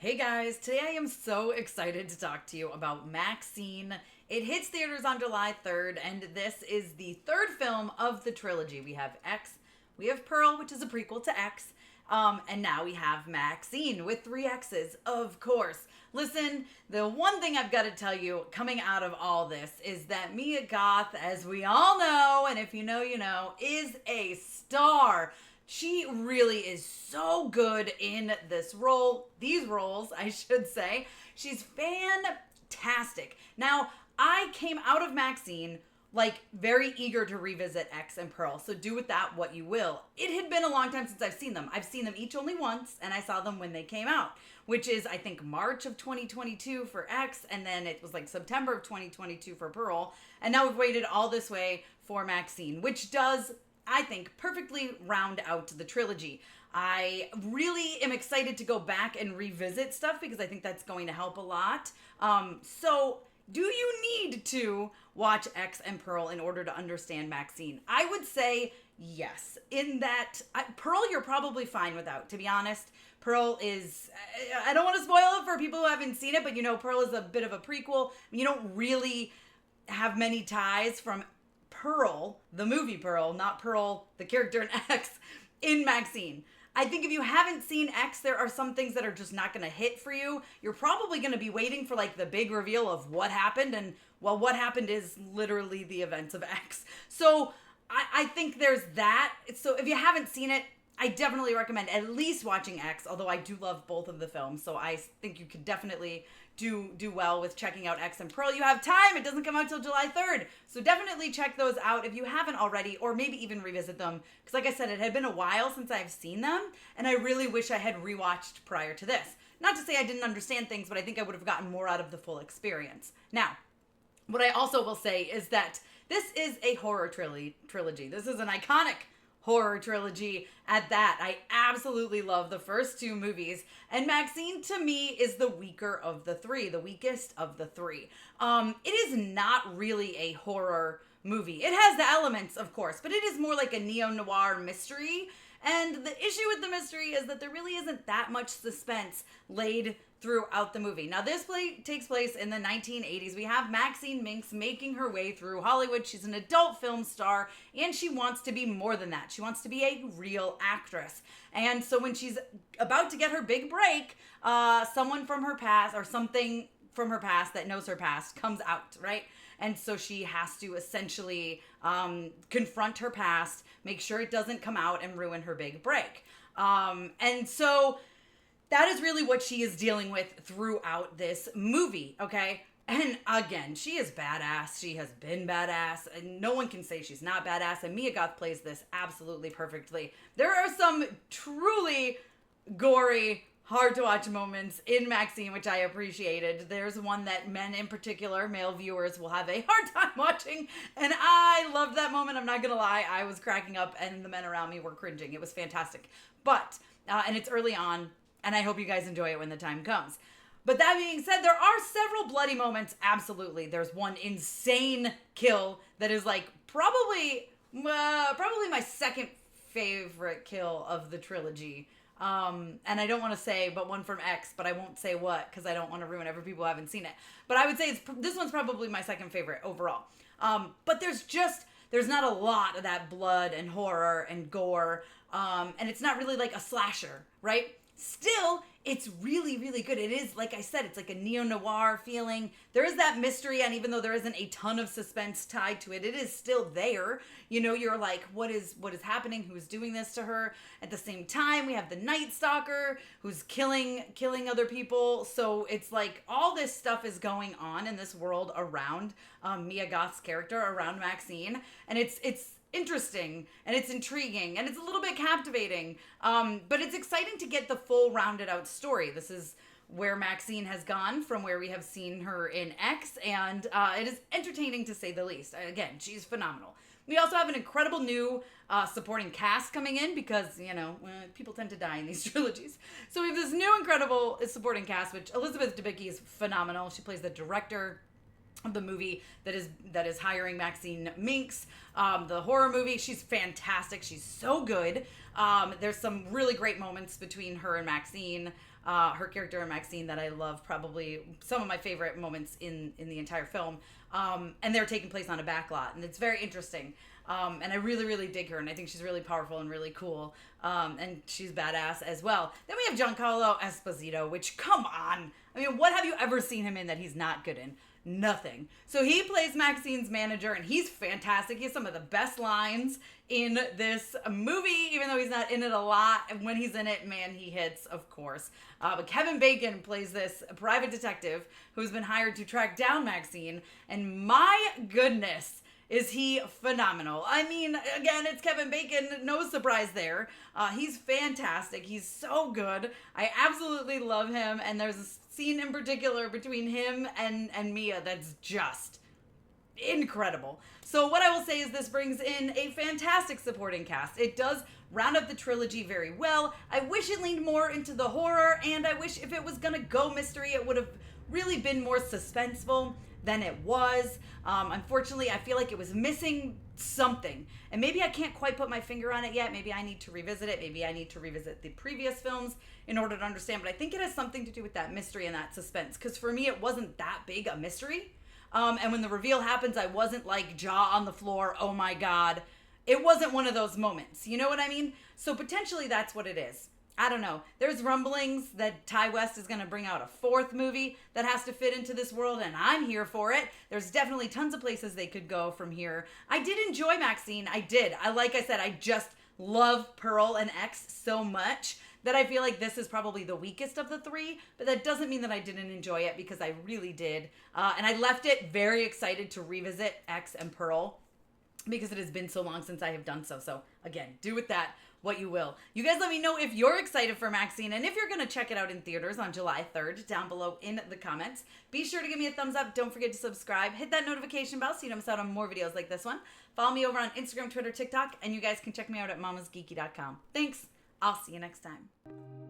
Hey guys, today I am so excited to talk to you about MaXXXine. It hits theaters on July 3rd, and this is the third film of the trilogy. We have X, we have Pearl, which is a prequel to X, and now we have MaXXXine with 3 X's, of course. Listen, the one thing I've got to tell you coming out of all this is that Mia Goth, as we all know, and if you know, you know, is a star. She really is so good in this role, these roles, I should say. She's fantastic. Now, I came out of MaXXXine like very eager to revisit X and Pearl, so do with that what you will. It had been a long time since I've seen them. I've seen them each only once, and I saw them when they came out, which is, I think, March of 2022 for X, and then it was like September of 2022 for Pearl, and now we've waited all this way for MaXXXine, which does, I think, perfectly round out the trilogy. I really am excited to go back and revisit stuff because I think that's going to help a lot. So do you need to watch X and Pearl in order to understand MaXXXine? I would say yes. In that, Pearl you're probably fine without, to be honest. Pearl is, I don't want to spoil it for people who haven't seen it, but you know, Pearl is a bit of a prequel. You don't really have many ties from Pearl, the movie Pearl, not Pearl, the character in X, in MaXXXine. I think if you haven't seen X, there are some things that are just not going to hit for you. You're probably going to be waiting for like the big reveal of what happened, and well, what happened is literally the events of X. So I think there's that. So if you haven't seen it, I definitely recommend at least watching X, although I do love both of the films, so I think you could definitely do well with checking out X and Pearl. You have time. It doesn't come out till July 3rd. So definitely check those out if you haven't already, or maybe even revisit them. Because like I said, it had been a while since I've seen them, and I really wish I had rewatched prior to this. Not to say I didn't understand things, but I think I would have gotten more out of the full experience. Now, what I also will say is that this is a horror trilogy. This is an iconic horror trilogy at that. I absolutely love the first 2 movies, and MaXXXine to me is the weaker of the 3, the weakest of the 3. It is not really a horror movie. It has the elements, of course, but it is more like a neo-noir mystery, and the issue with the mystery is that there really isn't that much suspense laid throughout the movie. Now, this takes place in the 1980s. We have Maxine Minx making her way through Hollywood. She's an adult film star, and she wants to be more than that. She wants to be a real actress. And so when she's about to get her big break, someone from her past, or something from her past that knows her past, comes out, right? And so she has to essentially confront her past, make sure it doesn't come out and ruin her big break. And so that is really what she is dealing with throughout this movie, okay? And again, she is badass. She has been badass, and no one can say she's not badass, and Mia Goth plays this absolutely perfectly. There are some truly gory, hard-to-watch moments in MaXXXine, which I appreciated. There's one that men in particular, male viewers, will have a hard time watching, and I loved that moment. I'm not gonna lie, I was cracking up, and the men around me were cringing. It was fantastic. But, and it's early on, and I hope you guys enjoy it when the time comes. But that being said, there are several bloody moments, absolutely. There's one insane kill that is like probably my second favorite kill of the trilogy. And I don't want to say, but one from X, but I won't say what, because I don't want to ruin it for people who haven't seen it. But I would say this one's probably my second favorite overall. But there's not a lot of that blood and horror and gore. And it's not really like a slasher, right? Still, it's really, really good. It is, like I said, it's like a neo-noir feeling. There is that mystery, and even though there isn't a ton of suspense tied to it, it is still there. You know, you're like, what is happening? Who's doing this to her? At the same time, we have the Night Stalker who's killing other people. So it's like all this stuff is going on in this world around Mia Goth's character, around MaXXXine, and it's interesting, and it's intriguing, and it's a little bit captivating, but it's exciting to get the full rounded out story. This is where MaXXXine has gone from where we have seen her in X, and it is entertaining to say the least. Again, she's phenomenal. We also have an incredible new supporting cast coming in because, you know, people tend to die in these trilogies. So we have this new incredible supporting cast, which Elizabeth Debicki is phenomenal. She plays the director of the movie that is hiring Maxine Minx, the horror movie. She's fantastic. She's so good. There's some really great moments between her and Maxine. her character in MaXXXine that I love, probably some of my favorite moments in the entire film. And they're taking place on a backlot, and it's very interesting. And I really, really dig her, and I think she's really powerful and really cool. And she's badass as well. Then we have Giancarlo Esposito, which, come on. I mean, what have you ever seen him in that he's not good in? Nothing. So he plays MaXXXine's manager, and he's fantastic. He has some of the best lines in this movie, even though he's not in it a lot. And when he's in it, man, he hits, of course. But Kevin Bacon plays this private detective who's been hired to track down MaXXXine, and my goodness, is he phenomenal. I mean, again, it's Kevin Bacon. No surprise there. He's fantastic. He's so good. I absolutely love him. And there's a scene in particular between him and Mia that's just incredible. So what I will say is this brings in a fantastic supporting cast. It does round up the trilogy very well. I wish it leaned more into the horror, and I wish if it was going to go mystery, it would have really been more suspenseful than it was. Unfortunately, I feel like it was missing something. And maybe I can't quite put my finger on it yet. Maybe I need to revisit it. Maybe I need to revisit the previous films in order to understand. But I think it has something to do with that mystery and that suspense. Because for me, it wasn't that big a mystery. And when the reveal happens, I wasn't like jaw on the floor, oh my God. It wasn't one of those moments. You know what I mean? So potentially that's what it is. I don't know. There's rumblings that Ty West is going to bring out a fourth movie that has to fit into this world, and I'm here for it. There's definitely tons of places they could go from here. I did enjoy MaXXXine. I did. Like I said, I just love Pearl and X so much that I feel like this is probably the weakest of the three, but that doesn't mean that I didn't enjoy it, because I really did. And I left it very excited to revisit X and Pearl, because it has been so long since I have done so. So again, do with that what you will. You guys let me know if you're excited for MaXXXine and if you're going to check it out in theaters on July 3rd down below in the comments. Be sure to give me a thumbs up. Don't forget to subscribe. Hit that notification bell so you don't miss out on more videos like this one. Follow me over on Instagram, Twitter, TikTok, and you guys can check me out at MamasGeeky.com. Thanks. I'll see you next time.